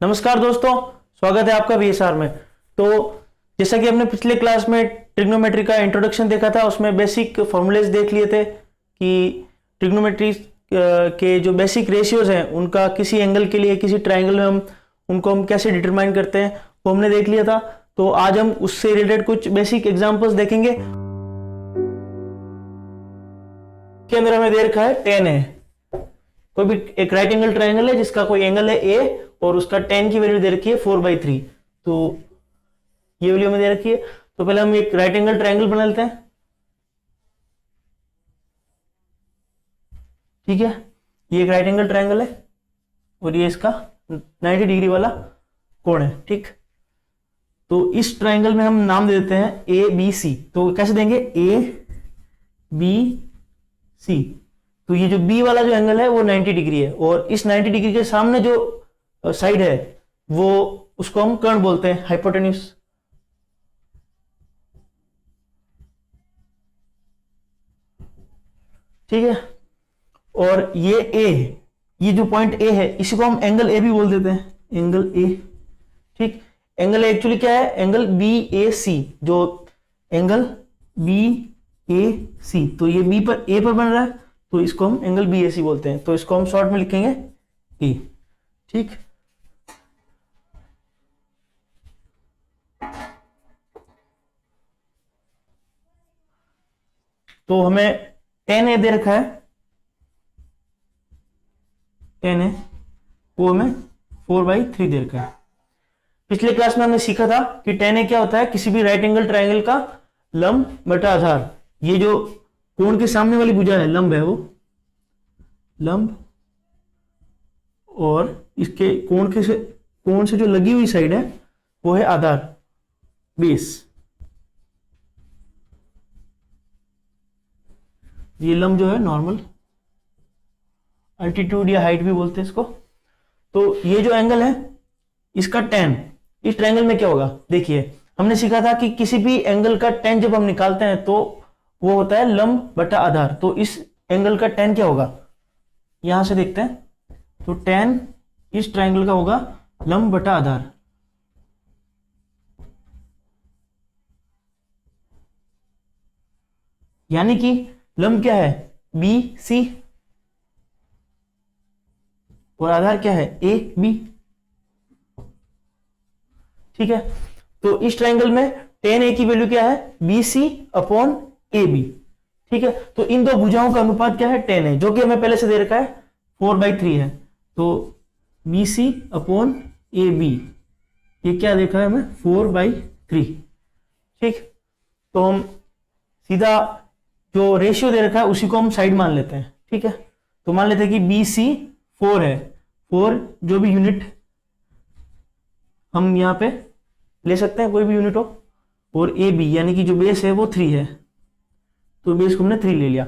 नमस्कार दोस्तों, स्वागत है आपका वीएसआर में। तो जैसा कि हमने पिछले क्लास में ट्रिग्नोमेट्री का इंट्रोडक्शन देखा था, उसमें बेसिक फॉर्मूलेज देख लिए थे कि ट्रिग्नोमेट्री के जो बेसिक रेशियोज हैं उनका किसी एंगल के लिए किसी ट्राइंगल में हम कैसे डिटरमाइन करते हैं वो हमने देख लिया था। तो आज हम उससे रिलेटेड कुछ बेसिक एग्जांपल्स देखेंगे। के अंदर हमें दे रखा है tan है, कोई भी एक राइट एंगल ट्राइंगल है जिसका कोई एंगल है a और उसका tan की वैल्यू दे रखी है 4/3। तो ये वैल्यू हमें दे रखी है। तो पहले हम एक राइट एंगल ट्राइंगल बना लेते हैं। ठीक है, ये एक राइट एंगल ट्राइंगल है और ये इसका 90 डिग्री वाला कोण है। ठीक, तो इस ट्राइंगल में हम नाम दे देते हैं ABC। तो कैसे देंगे, ABC। तो ये जो B वाला जो एंगल है वो 90 डिग्री है और इस 90 डिग्री के सामने जो साइड है वो उसको हम कर्ण बोलते हैं, हाइपोटेन्यूज। ठीक है, और ये जो पॉइंट A है इसी को हम एंगल A भी बोल देते हैं, एंगल A। ठीक, एंगल एक्चुअली क्या है, एंगल BAC। जो एंगल BAC, तो ये A पर बन रहा है तो इसको हम एंगल BAC बोलते हैं। तो इसको हम शॉर्ट में लिखेंगे A। ठीक, तो हमें tan A दे रखा है, tan A वो हमें 4/3 दे रखा है। पिछले क्लास में हमने सीखा था कि tan A क्या होता है, किसी भी राइट एंगल ट्राइंगल का लंब बटा आधार। ये जो कोण के सामने वाली भुजा है, लंब है वो लंब, और इसके कोण से जो लगी हुई साइड है वो है आधार, बेस। ये लंब जो है नॉर्मल, अल्टीट्यूड या हाइट भी बोलते हैं इसको। तो ये जो एंगल है इसका tan इस ट्रायंगल में क्या होगा, देखिए हमने सीखा था कि किसी भी एंगल का tan जब हम निकालते हैं तो वो होता है लंब बटा आधार। तो इस एंगल का tan क्या होगा, यहां से देखते हैं। तो tan इस ट्रायंगल का होगा लंब बटा आधार। यानी कि लंब क्या है, BC, और आधार क्या है, AB। ठीक है, तो इस ट्रायंगल में tan A की वैल्यू क्या है, BC/AB। ठीक है, तो इन दो भुजाओं का अनुपात क्या है, tan A, जो कि हमें पहले से दे रखा है 4/3 है। तो BC/AB ये क्या देखा है हमें, 4/3। ठीक, तो हम सीधा जो रेशियो दे रखा है उसी को हम साइड मान लेते हैं। ठीक है, तो मान लेते हैं कि BC 4 है, 4 जो भी यूनिट हम यहां पे ले सकते हैं, कोई भी यूनिट हो, और AB यानी कि जो बेस है वो 3 है, तो बेस को हमने 3 ले लिया।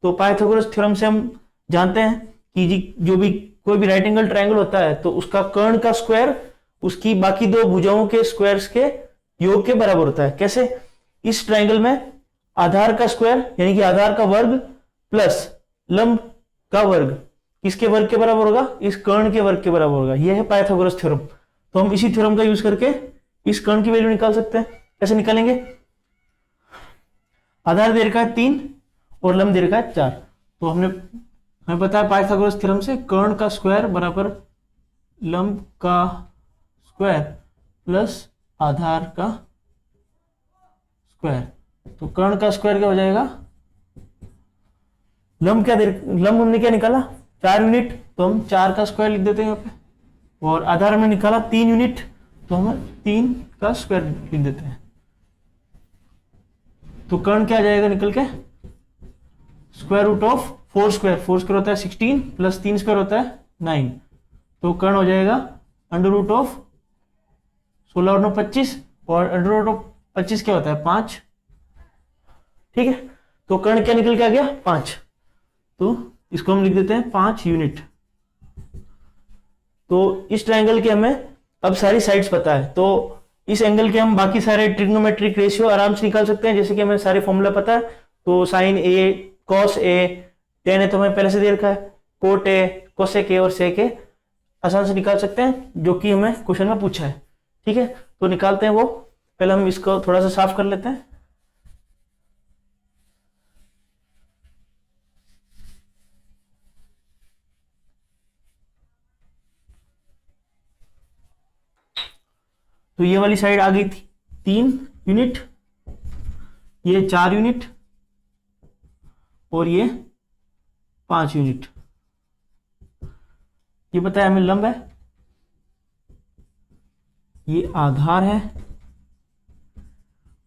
तो पाइथागोरस थ्योरम से हम जानते हैं कि जो भी कोई भी राइट एंगल ट्रायंगल होता है तो उसका कर्ण का स्क्वायर उसकी बाकी दो भुजाओं के स्क्वायर्स के योग के बराबर होता है। कैसे, इस ट्रायंगल में आधार का स्क्वायर यानी कि आधार का वर्ग प्लस लंब का वर्ग किसके वर्ग के बराबर होगा, इस कर्ण के वर्ग के बराबर होगा। यह है पाइथागोरस थ्योरम। तो हम इसी थ्योरम का यूज करके इस कर्ण की वैल्यू निकाल सकते हैं। कैसे निकालेंगे, आधार दे रखा है 3 और लंब दे रखा है 4। तो हमें पता है पाइथागोरस थ्योरम से कर्ण का स्क्वायर बराबर लंब का स्क्वायर प्लस आधार का स्क्वायर। तो कर्ण का स्क्वायर क्या हो जाएगा, लंब हमने क्या निकाला 4 यूनिट, तो हम 4 का स्क्वायर लिख देते हैं यहाँ पे, और आधार हमने निकाला 3 यूनिट, तो हम 3 का स्क्वायर लिख देते हैं। तो कर्ण क्या आ जाएगा निकल के, स्क्वायर रूट ऑफ 4 स्क्वायर होता है 16 प्लस 3 स्क्वायर होता है 9। तो कर्ण हो जाएगा अंडर रूट ऑफ 16 और 9 25, और अंडर रूट ऑफ 25 क्या होता है 5। ठीक है, तो कर्ण क्या निकल के आ गया 5, तो इसको हम लिख देते हैं 5 यूनिट। तो इस ट्रायंगल के हमें अब सारी साइड्स पता है, तो इस एंगल के हम बाकी सारे ट्रिग्नोमेट्रिक रेशियो आराम से निकाल सकते हैं। जैसे कि हमें सारे फॉर्मूला पता है, तो sine A, cos A, tan A तो हमें पहले से दे रखा है, कोट A, कोसेक A और सेक A। आसान से निकाल सकते हैं जो कि हमें क्वेश्चन में पूछा है। ठीक है, तो निकालते हैं वो। पहले हम इसको थोड़ा सा साफ कर लेते हैं। तो ये वाली साइड आ गई थी 3 यूनिट, ये 4 यूनिट और ये 5 यूनिट। ये बताया हमें लंब है, ये आधार है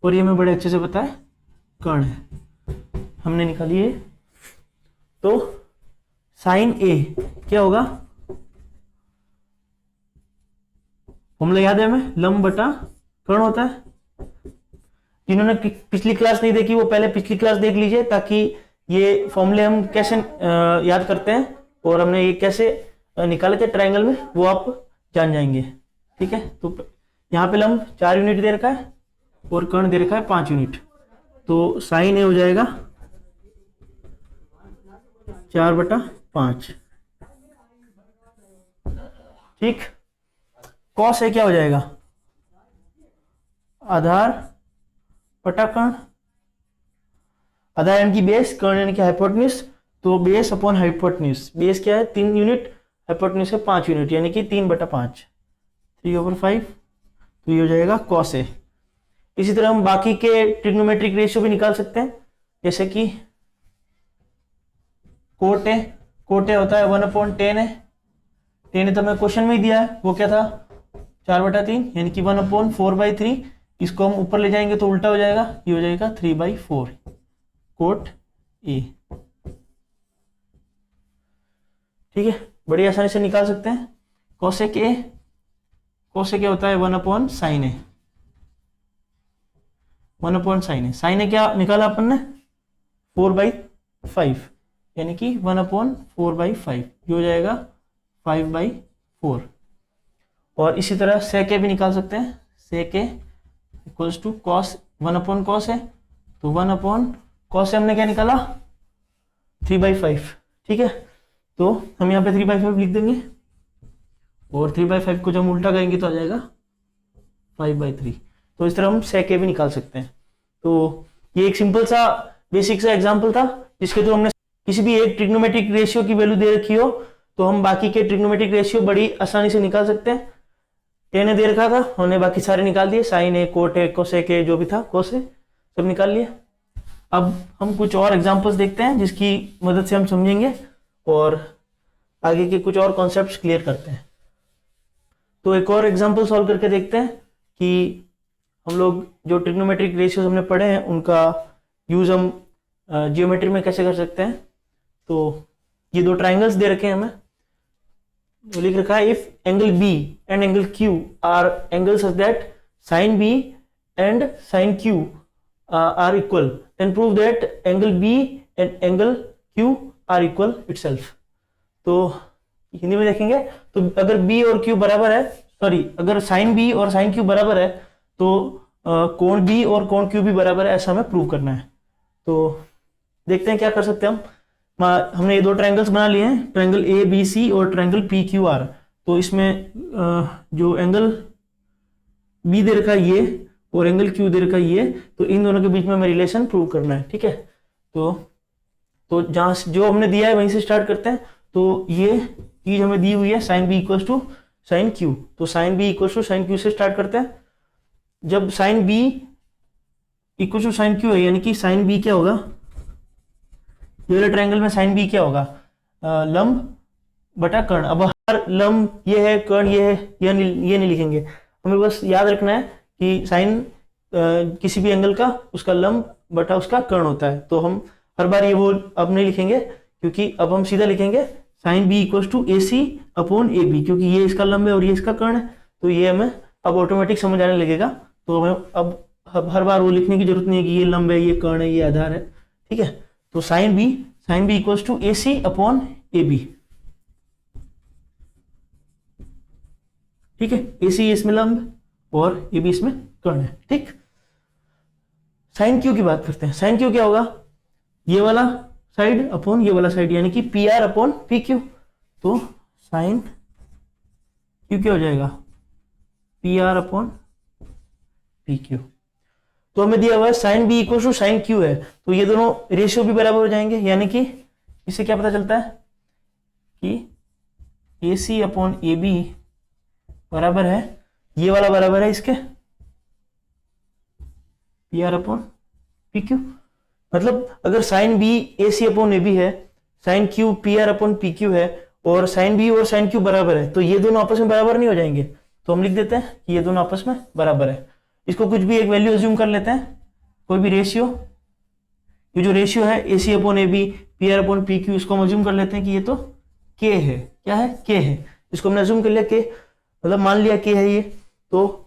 और ये हमें बड़े अच्छे से पता है कर्ण है। हमने निकाली है। तो साइन ए क्या होगा, फॉर्मूला याद है हमें, लंब बटा कर्ण होता है। जिन्होंने पिछली क्लास नहीं देखी वो पहले पिछली क्लास देख लीजिए, ताकि ये फॉर्मूले हम कैसे याद करते हैं और हमने ये कैसे निकाले थे ट्रायंगल में, वो आप जान जाएंगे। ठीक है, तो यहाँ पे लंब 4 यूनिट दे रखा है और कर्ण दे रखा है 5 यूनिट। तो साइन ए हो जाएगा 4/5। ठीक, कॉस ए क्या हो जाएगा, आधार बटा कर्ण। आधार यानी कि बेस, कर्ण यानी कि हाइपोटेन्यूज। तो बेस अपॉन हाइपोटेन्यूज, बेस क्या है 3 यूनिट, हाइपोटेन्यूज है 5 यूनिट, यानी कि 3/5, 3/5। तो ये हो जाएगा कॉस ए। इसी तरह हम बाकी के ट्रिग्नोमेट्रिक रेशियो भी निकाल सकते हैं, जैसे कि कोट ए। कोट ए होता है 1/10 है। 10 तो हमें क्वेश्चन में ही दिया है, वो क्या था 4/3, यानी कि 1/4/3। इसको हम ऊपर ले जाएंगे तो उल्टा हो जाएगा, ये हो जाएगा 3/4 कोट ए। ठीक है, बड़ी आसानी से निकाल सकते हैं। कोसेक ए, कोसेक क्या होता है 1/sin ए, 1/sin ए। साइन ए क्या निकाला अपन ने 4/5, यानी कि 1/4/5, ये हो जाएगा 5/4। और इसी तरह सेक ए भी निकाल सकते हैं। सेक ए इक्वल्स टू कॉस 1/cos है, तो 1/cos से हमने क्या निकाला 3/5। ठीक है, तो हम यहाँ पे 3/5 लिख देंगे और 3/5 को जब हम उल्टा करेंगे तो आ जाएगा 5/3। तो इस तरह हम सेक ए भी निकाल सकते हैं। तो ये एक सिंपल सा बेसिक सा एग्जांपल था, जिसके थ्रू हमने किसी भी एक ट्रिग्नोमेट्रिक रेशियो की वैल्यू दे रखी हो तो हम बाकी के ट्रिग्नोमेट्रिक रेशियो बड़ी आसानी से निकाल सकते हैं। 10 दे रखा था, हमने बाकी सारे निकाल दिए, sine A, cot A, cosec A, जो भी था कोस ए, सब निकाल लिए। अब हम कुछ और एग्जांपल्स देखते हैं जिसकी मदद से हम समझेंगे और आगे के कुछ और कॉन्सेप्ट्स क्लियर करते हैं। तो एक और एग्जांपल सॉल्व करके देखते हैं कि हम लोग जो ट्रिग्नोमेट्रिक रेशियोज हमने पढ़े हैं उनका यूज हम जियोमेट्री में कैसे कर सकते हैं। तो ये 2 ट्राइंगल्स दे रखे हैं हमें, तो लिख रखा है if angle B and angle Q are angle such that sine B and sine Q are equal, then prove that angle B and angle Q are equal itself. तो हिंदी में देखेंगे तो अगर बी और क्यू बराबर है, सॉरी अगर sine B और साइन क्यू बराबर है तो कोण बी और कोण क्यू भी बराबर है, ऐसा हमें प्रूव करना है। तो देखते हैं क्या कर सकते हैं हम। हमने ये 2 ट्रायंगल्स बना लिए हैं, ट्रायंगल ए बी सी और ट्रायंगल पी क्यू आर। तो इसमें जो एंगल बी दे रखा है ये और एंगल क्यू दे रखा है ये, तो इन दोनों के बीच में हमें रिलेशन प्रूव करना है। ठीक है, तो जहां जो हमने दिया है वहीं से स्टार्ट करते हैं। तो ये चीज हमें दी हुई है sine B equals to sine Q, तो sine B equals to sine Q से स्टार्ट करते हैं। जब sine B equal to sine Q है, यानी कि साइन बी क्या होगा, ये वाले ट्रायंगल में साइन बी क्या होगा लंब बटा कर्ण। अब हर लंब ये है, कर्ण ये है, ये नहीं लिखेंगे, हमें बस याद रखना है कि साइन किसी भी एंगल का उसका लंब बटा उसका कर्ण होता है। तो हम हर बार ये वो अब नहीं लिखेंगे, क्योंकि अब हम सीधा लिखेंगे sine B equals to A C upon A B, क्योंकि ये इसका लंब है और ये इसका कर्ण है। तो ये हमें अब ऑटोमेटिक समझ आने लगेगा। तो हमें अब हर बार वो लिखने की जरूरत नहीं है कि ये लंब है, ये कर्ण है, ये आधार है। ठीक है, तो sine B equals to A C upon A B. ठीक है, ए सी इसमें लंब और ए बी इसमें कर्ण है। ठीक, साइन क्यू की बात करते हैं। साइन क्यू क्या होगा, ये वाला साइड अपॉन ये वाला साइड, यानी कि P R upon P Q. तो साइन क्यू क्या हो जाएगा, P R upon P Q. तो हमें दिया हुआ है sine B equal to sine Q है, तो ये दोनों रेशियो भी बराबर हो जाएंगे, यानी कि इससे क्या पता चलता है कि ए सी अपॉन ए बी बराबर है, ये वाला बराबर है इसके P R upon P Q. मतलब अगर sine B A C upon A B है, sine Q P R upon P Q है, और साइन बी और साइन क्यू बराबर है, तो ये दोनों आपस में बराबर नहीं हो जाएंगे, तो हम लिख देते हैं कि ये दोनों आपस में बराबर है। इसको कुछ भी एक वैल्यू अज्यूम कर लेते हैं, कोई भी रेशियो, ये जो रेशियो है A C upon A B P R upon P Q, इसको हम अज्यूम कर लेते हैं कि ये तो के है, क्या है, के है। इसको हमने अज्यूम कर लिया के, मतलब मान लिया के है ये, तो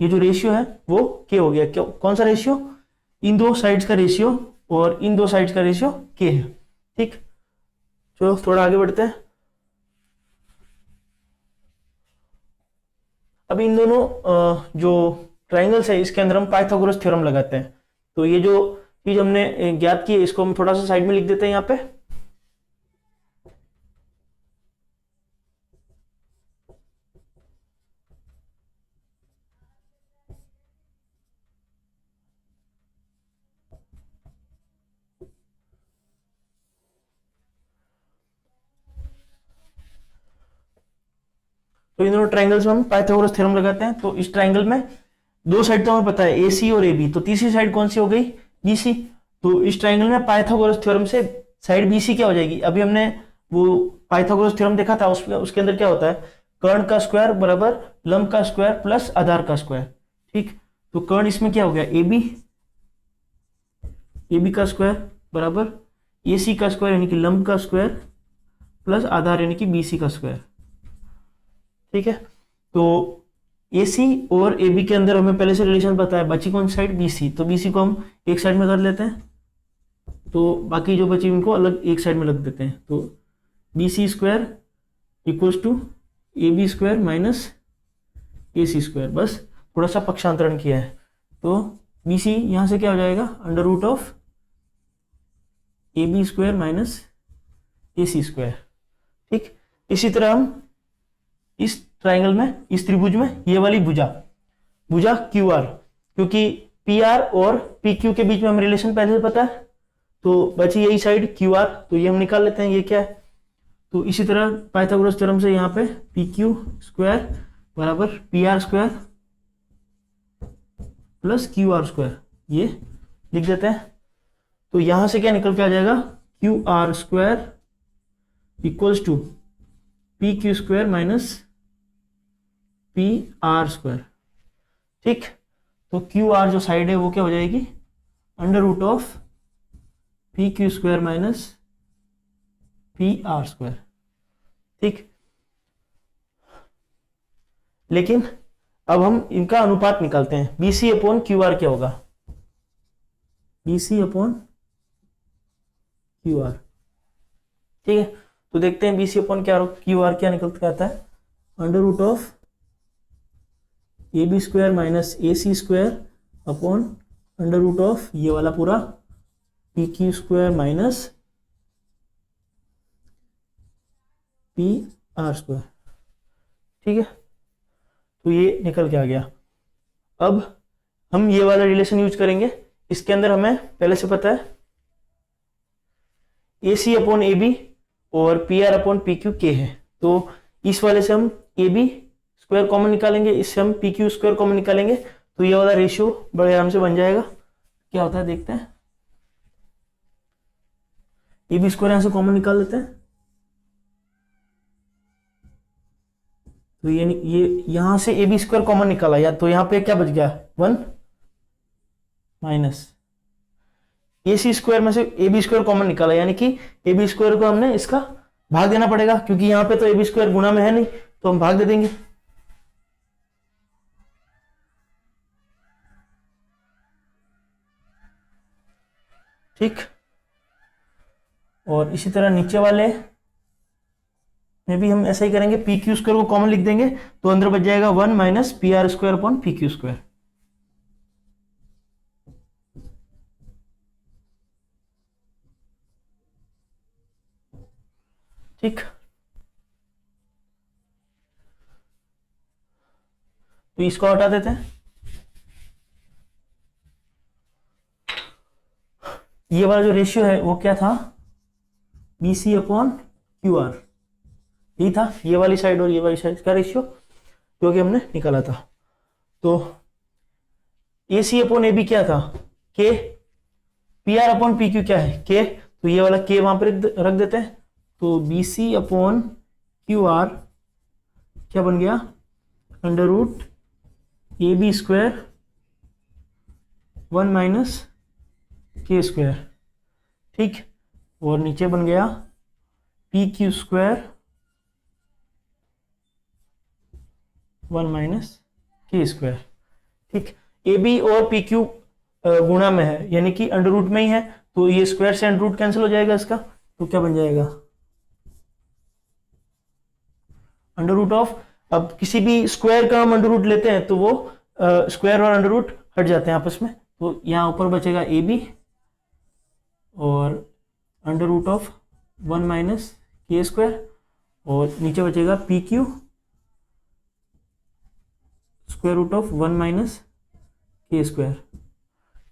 ये जो रेशियो है वो के हो गया। क्यों, कौन सा रेशियो, इन दो साइड्स का रेशियो और इन दो साइड्स का रेशियो के है। ठीक, चलो थोड़ा आगे बढ़ते हैं। अब इन दोनों जो ट्राइंगल्स है इसके अंदर हम पाइथागोरस थ्योरम लगाते हैं। तो ये जो चीज हमने ज्ञात की है इसको हम थोड़ा सा साइड में लिख देते हैं यहाँ पे। तो इन दोनों ट्राइंगल्स में हम पाइथागोरस थ्योरम लगाते हैं। तो इस ट्राइंगल में दो साइड तो हमें पता है, ए सी और ए बी, तो तीसरी साइड कौन सी हो गई, बी सी। तो इस ट्राइंगल में पाइथागोरस थ्योरम से साइड बी सी क्या हो जाएगी, अभी हमने वो पाइथागोरस थ्योरम देखा था, उसके अंदर क्या होता है, कर्ण का स्क्वायर बराबर लंब का स्क्वायर प्लस आधार का स्क्वायर। ठीक, तो कर्ण इसमें क्या हो गया, ए बी का स्क्वायर बराबर ए सी का स्क्वायर यानी कि लंब का स्क्वायर प्लस आधार यानी कि बी सी का स्क्वायर। ठीक है, तो ए सी और ए बी के अंदर हमें पहले से रिलेशन पता है, बची कौन साइड, बी सी। तो बी सी को हम एक साइड में कर लेते हैं, तो बाकी जो बची उनको अलग एक साइड में रख देते हैं। तो B C square equals to A B square minus A C square, बस थोड़ा सा पक्षांतरण किया है। तो बी सी यहां से क्या हो जाएगा, under root of A B square minus A C square. ठीक, इसी तरह हम इस ट्राइंगल में, इस त्रिभुज में ये वाली भुजा क्यू आर, क्योंकि पी आर और पी क्यू के बीच में हमें रिलेशन पहले से पता है, तो बची यही साइड क्यू आर, तो ये हम निकाल लेते हैं ये क्या है। तो इसी तरह पाइथागोरस थ्योरम से यहाँ पे पी क्यू स्क्वायर बराबर P R square plus Q R square, ये लिख देते हैं। तो यहां से क्या निकल के आ जाएगा, Q R square equals to P Q square minus P R square. ठीक, तो क्यू आर जो साइड है वो क्या हो जाएगी, under root of P Q square minus P R square. ठीक, लेकिन अब हम इनका अनुपात निकालते हैं, B C upon Q R क्या होगा, B C upon Q R. ठीक है, तो देखते हैं B C upon Q R क्या निकल के आता है, under root of A B square minus A C square upon under root of ये वाला पूरा P Q square minus P R square. ठीक है, तो ये निकल के आ गया। अब हम ये वाला रिलेशन यूज करेंगे, इसके अंदर हमें पहले से पता है A C upon A B और P R upon P Q के है, तो इस वाले से हम ए बी स्क्वायर कॉमन निकालेंगे, इससे हम पी क्यू स्क्वायर कॉमन निकालेंगे, तो ये वाला रेशियो बड़े आराम से बन जाएगा। क्या होता है देखते हैं, ए बी स्क्वायर यहां से कॉमन निकाल लेते हैं, तो ये यहां से ए बी स्क्वायर कॉमन निकाला, या तो यहां पे क्या बच गया, 1 माइनस ए सी स्क्वायर में से ए बी स्क्वायर कॉमन निकाला, यानी कि ए बी स्क्वायर को हमने इसका भाग देना पड़ेगा, क्योंकि यहां पे तो ए बी स्क्वायर गुणा में है नहीं, तो हम भाग दे देंगे। ठीक, और इसी तरह नीचे वाले में भी हम ऐसा ही करेंगे, पी क्यू स्क्वायर को कॉमन लिख देंगे, तो अंदर बच जाएगा 1 minus P R square upon P Q square. ठीक, तो इसको हटा देते हैं। ये वाला जो रेशियो है वो क्या था, BC अपॉन QR, यही था, ये वाली साइड और ये वाली साइड का रेशियो जो कि हमने निकाला था। तो AC अपॉन AB क्या था, K, PR अपॉन PQ क्या है, K, तो ये वाला K वहां पर रख देते हैं। तो BC अपॉन QR क्या बन गया, under root AB square 1 minus K square, ठीक, और नीचे बन गया PQ square 1 minus K square, ठीक। AB और PQ गुणा में है, यानी कि अंडर रूट में ही है, तो ये स्क्वायर से अंडर रूट कैंसिल हो जाएगा इसका, तो क्या बन जाएगा, अंडर रूट ऑफ, अब किसी भी स्क्वायर का हम अंडर रूट लेते हैं तो वो स्क्वायर और अंडर रूट हट जाते हैं आपस में, तो यहाँ ऊपर बचेगा AB और under root of 1 minus K square, और नीचे बचेगा PQ square root of 1 minus K square,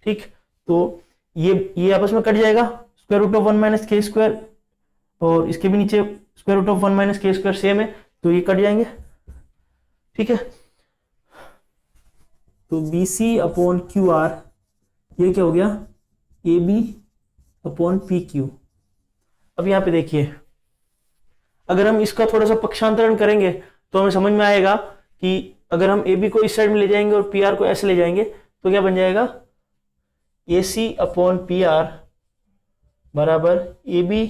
ठीक। तो ये आपस में कट जाएगा, square root of 1 minus K square, और इसके भी नीचे square root of 1 minus K square same है, तो ये कट जाएंगे, ठीक है। तो BC अपॉन QR ये क्या हो गया, AB अपॉन PQ। अब यहाँ पे देखिए, अगर हम इसका थोड़ा सा पक्षांतरण करेंगे तो हमें समझ में आएगा कि अगर हम AB को इस साइड में ले जाएंगे और PR को ऐसे ले जाएंगे तो क्या बन जाएगा, AC अपॉन PR बराबर AB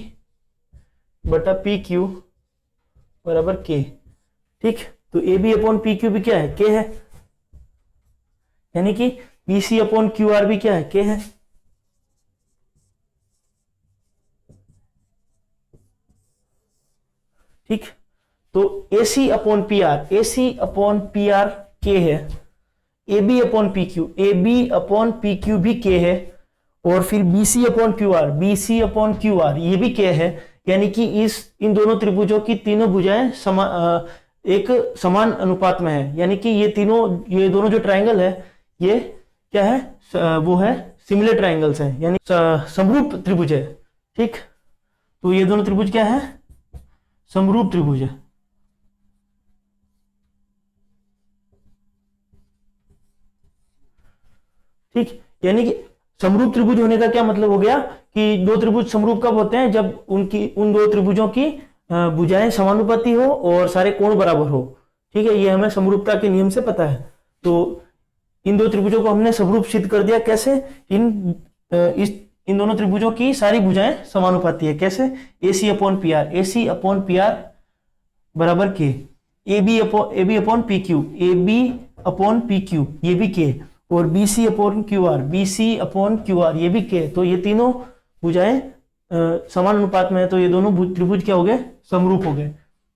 बटा PQ बराबर K, ठीक। तो AB अपॉन PQ भी क्या है, K है, यानी कि BC अपॉन QR भी क्या है, K है, ठीक। तो AC अपॉन PR K है, AB अपॉन PQ भी K है, और फिर BC अपॉन QR ये भी K है, यानी कि इन दोनों त्रिभुजों की तीनों भुजाएं एक समान अनुपात में है, यानी कि ये दोनों जो ट्राइंगल है ये क्या है, वो है सिमिलर ट्राइंगल्स हैं, यानी समरूप त्रिभुज है, ठीक। तो ये दोनों त्रिभुज क्या है, समरूप त्रिभुज है, ठीक। यानी कि समरूप त्रिभुज होने का क्या मतलब हो गया कि दो त्रिभुज समरूप कब होते हैं, जब उन दो त्रिभुजों की भुजाएं समानुपाती हो और सारे कोण बराबर हो, ठीक है। ये हमें समरूपता के नियम से पता है। तो इन दो त्रिभुजों को हमने समरूप सिद्ध कर दिया, कैसे, इन दोनों त्रिभुजों की सारी भुजाएं समानुपाती है, कैसे, AC अपॉन PR बराबर K, AB अपॉन PQ ये भी K, और BC अपॉन QR ये भी K, तो ये तीनों भुजाएं समान अनुपात में है, तो ये दोनों त्रिभुज क्या हो गए, समरूप हो गए।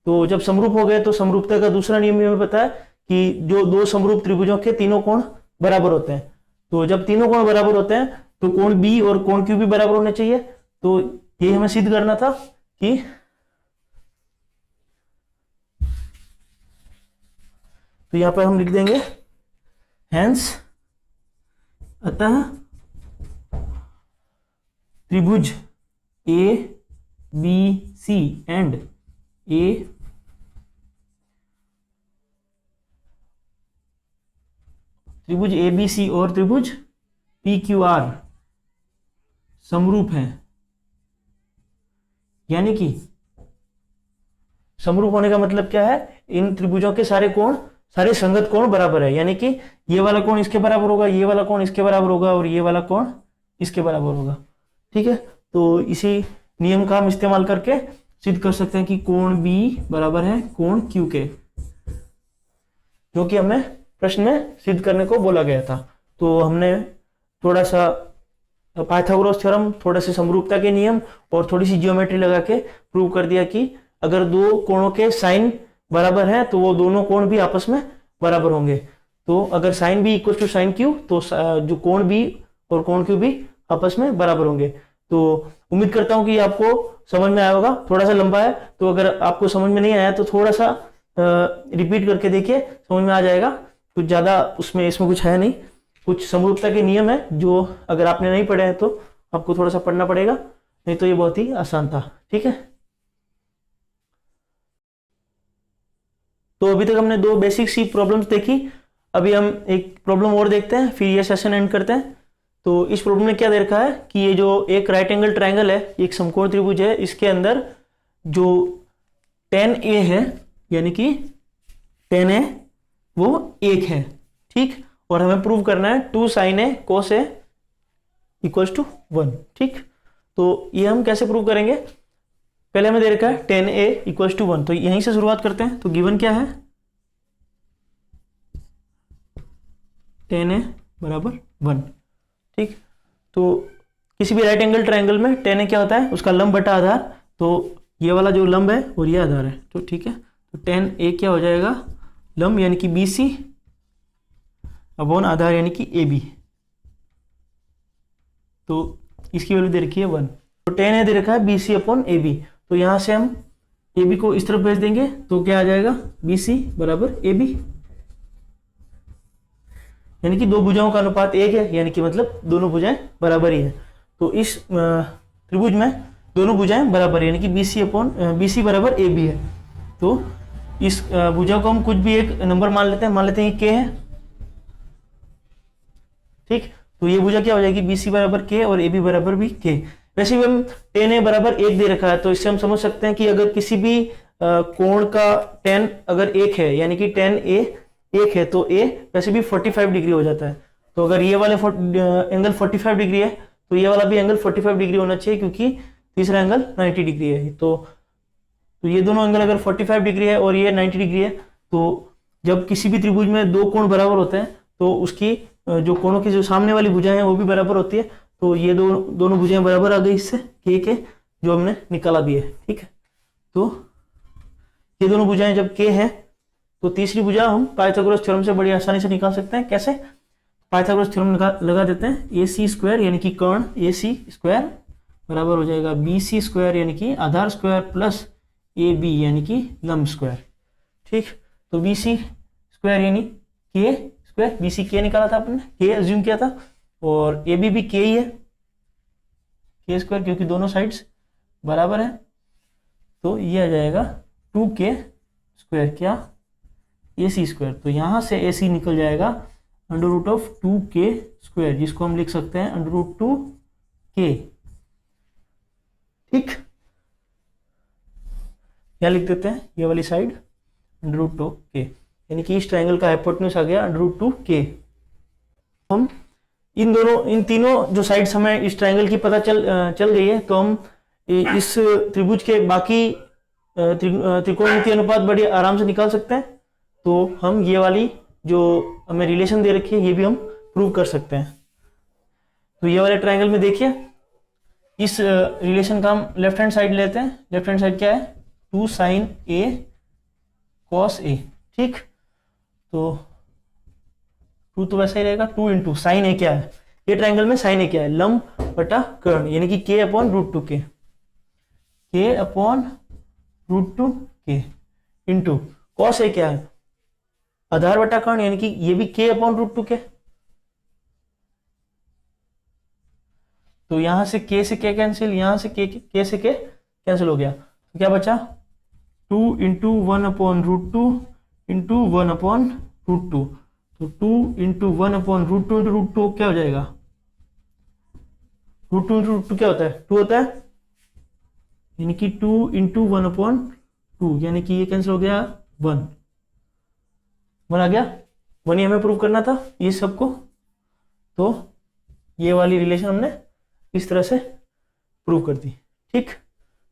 तो जब समरूप हो गए तो समरूपता का दूसरा नियम हमें पता है कि जो दो समरूप त्रिभुजों के तीनों कोण बराबर होते हैं, तो जब तीनों कोण बराबर होते हैं तो कोण B और कोण Q भी बराबर होने चाहिए। तो ये हमें सिद्ध करना था कि तो यहां पर हम लिख देंगे हेंस, अतः त्रिभुज ABC एंड त्रिभुज ABC और त्रिभुज PQR समरूप हैं, यानी कि समरूप होने का मतलब क्या है, इन त्रिभुजों के सारे संगत कोण बराबर है, यानी कि ये वाला कोण इसके बराबर होगा, ये वाला कोण इसके बराबर होगा, और ये वाला कोण इसके बराबर होगा, ठीक है। तो इसी नियम का हम इस्तेमाल करके सिद्ध कर सकते हैं कि कोण B बराबर है कोण Q के, जो कि हमें प्रश्न में सिद्ध करने को बोला गया था। तो हमने थोड़ा सा पाइथागोरस थ्योरम, थोड़ा सा समरूपता के नियम और थोड़ी सी जियोमेट्री लगा के प्रूव कर दिया कि अगर दो कोणों के साइन बराबर है तो वो दोनों कोण भी आपस में बराबर होंगे। तो अगर sine B equal to sine Q, तो जो कोण B और कोण Q भी आपस में बराबर होंगे। तो उम्मीद करता हूं कि आपको समझ में आया होगा, थोड़ा सा लंबा है, तो अगर आपको समझ में नहीं आया तो थोड़ा सा रिपीट करके देखिए, समझ में आ जाएगा। कुछ ज़्यादा इसमें कुछ है नहीं, कुछ समरूपता के नियम है जो अगर आपने नहीं पढ़े हैं तो आपको थोड़ा सा पढ़ना पड़ेगा, नहीं तो ये बहुत ही आसान था। ठीक है, तो अभी तक हमने 2 बेसिक सी प्रॉब्लम्स देखी। अभी हम एक प्रॉब्लम और देखते हैं, फिर ये सेशन एंड करते हैं। तो इस प्रॉब्लम में क्या दे रखा है कि ये जो एक राइट एंगल ट्रायंगल है, एक समकोण त्रिभुज है, इसके अंदर जो tan A है यानी कि tan A वो 1 है। ठीक, और हमें प्रूव करना है 2 sin A cos A equals to 1। ठीक, तो ये हम कैसे प्रूव करेंगे, पहले हमें दे रखा है tan A इक्वल्स टू 1, तो यहीं से शुरुआत करते हैं। तो गिवन क्या है, tan A बराबर 1। ठीक, तो किसी भी राइट एंगल ट्रायंगल में tan A क्या होता है, उसका लंब बटा आधार, तो ये वाला जो लंब है और ये आधार है। तो ठीक है, तो tan A क्या हो जाएगा, लंब यानी कि BC अपॉन आधार यानी कि AB। तो इसकी वैल्यू दे रखी है 1। तो tan A दे रखा है BC अपॉन AB, तो यहाँ से हम AB को इस तरफ भेज देंगे, तो क्या आ जाएगा, BC बराबर AB, यानी कि 2 भुजाओं का अनुपात 1 है, यानी कि मतलब दोनों भुजाएं बराबर ही है। तो इस त्रिभुज में दोनों भुजाएं बराबर है, यानी कि BC बराबर AB है। तो इस भुजा को हम कुछ भी एक नंबर मान लेते हैं K है। ठीक, तो ये भुजा क्या हो जाएगी, BC बराबर K और AB बराबर भी K। वैसे भी हम tan A बराबर 1 दे रखा है, तो इससे हम समझ सकते हैं कि अगर किसी भी कोण का tan अगर 1 है, यानी कि tan A 1 है, तो A वैसे भी 45 डिग्री हो जाता है। तो अगर ये वाले एंगल 45 डिग्री है, तो ये वाला भी एंगल 45 डिग्री होना चाहिए, क्योंकि तीसरा एंगल 90 डिग्री है। तो ये दोनों एंगल अगर 45 डिग्री है और ये 90 डिग्री है, तो जब किसी भी त्रिभुज में 2 कोण बराबर होते हैं, तो उसकी जो कोणों की जो सामने वाली भुजाएं हैं वो भी बराबर होती है। तो ये दोनों भुजाएं बराबर आ गई इससे K के, जो हमने निकाला भी है। ठीक है, तो ये दोनों भुजाएं जब K है, तो तीसरी भुजा हम पाइथागोरस थ्योरम से बड़ी आसानी से निकाल सकते हैं। कैसे, पाइथागोरस थ्योरम लगा देते हैं, AC स्क्वायर यानी कि कर्ण AC स्क्वायर बराबर हो जाएगा BC स्क्वायर यानी कि आधार स्क्वायर प्लस AB यानी कि लंब स्क्वायर। ठीक, तो BC स्क्वायर यानी K स्क्वायर, BC K निकाला था अपन ने, K अज्यूम किया था, और AB भी K ही है, K स्क्वायर, क्योंकि दोनों साइड्स बराबर है। तो ये आ जाएगा 2K स्क्वायर, क्या AC स्क्वायर। तो यहां से AC निकल जाएगा under root of 2K square, जिसको हम लिख सकते हैं अंडर रूट 2K। ठीक, क्या लिख देते हैं, ये वाली साइड अंडर रूट 2K, यानी कि इस ट्रायंगल का हाइपोटेन्यूज आ गया अंडर रूट 2K। हम इन तीनों जो साइड्स हमें इस ट्रायंगल की पता चल गई है, तो हम इस त्रिभुज के बाकी त्रिकोणमितीय अनुपात बड़ी आराम से निकाल सकते हैं। तो हम ये वाली जो हमें रिलेशन दे रखी है, ये भी हम प्रूव कर सकते हैं। तो ये वाले ट्रायंगल में देखिए, इस रिलेशन का हम लेफ्ट हैंड साइड लेते हैं। लेफ्ट हैंड साइड क्या है, 2 sin A cos A। ठीक, तो 2 तो वैसा ही रहेगा, 2 इंटू साइन A क्या है, ये ट्रायंगल में साइन A क्या है, लंब बटा कर्ण, यानी कि K upon root 2K, K upon root 2K into cos A क्या है, आधार बटा कर्ण, यानी कि ये भी K अपॉन रूट 2K। तो यहां से K से K कैंसिल, यहां से K से K कैंसिल हो गया, तो क्या बचा 2 into 1 upon root 2 into 1 upon root 2। तो 2 into 1 upon root 2 into root 2 क्या हो जाएगा, रूट 2 इंटू रूट 2 क्या होता है, 2 होता है, यानी कि 2 इंटू 1 अपॉन 2, यानी कि ये कैंसिल हो गया 1 आ गया 1 ही हमें प्रूव करना था ये सबको। तो ये वाली रिलेशन हमने इस तरह से प्रूव कर दी। ठीक,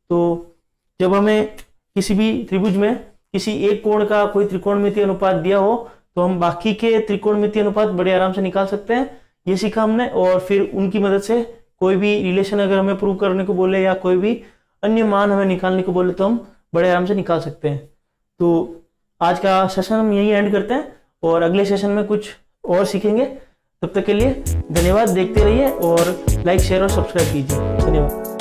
तो जब हमें किसी भी त्रिभुज में किसी एक कोण का कोई त्रिकोणमितीय अनुपात दिया हो, तो हम बाकी के त्रिकोणमितीय अनुपात बड़े आराम से निकाल सकते हैं, ये सीखा हमने। और फिर उनकी मदद से कोई भी रिलेशन अगर हमें प्रूव करने को बोले या कोई भी अन्य मान हमें निकालने को बोले, तो हम बड़े आराम से निकाल सकते हैं। तो आज का सेशन हम यही एंड करते हैं, और अगले सेशन में कुछ और सीखेंगे। तब तक के लिए धन्यवाद, देखते रहिए और लाइक शेयर और सब्सक्राइब कीजिए। धन्यवाद।